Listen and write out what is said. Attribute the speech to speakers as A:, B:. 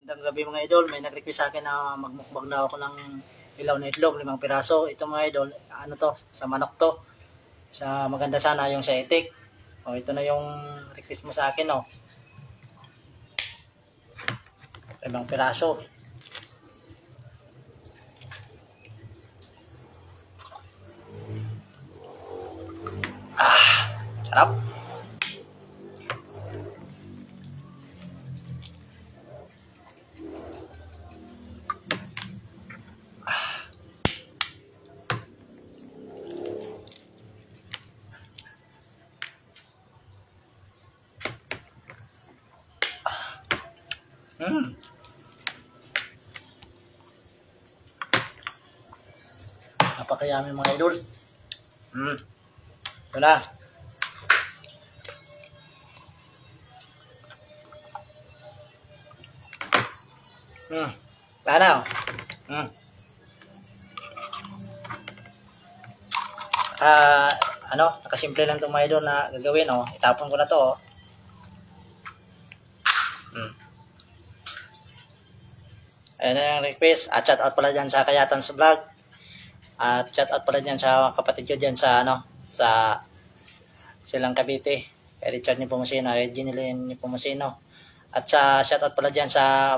A: Magandang gabi mga idol, may nag-request sa akin na magmukbang daw ako ng ilaw na itlog, 5 piraso. Ito mga idol, ano to, sa manok to. Sa maganda sana yung sa itik. O ito na yung request mo sa akin, oh. 5 piraso. Sarap. Napakayami mga idol. Ito na. Paano? Nakasimple lang itong mga idol na gagawin, oh. Itapon ko na to, oh. Ayan na yung request. At shout out pala dyan sa Kayatan sa vlog. At shout out pala dyan sa kapatid ko dyan sa sa Silang Cavite. Kay Richard Nepomuceno, Regine Nepomuceno. At sa shout out pala dyan sa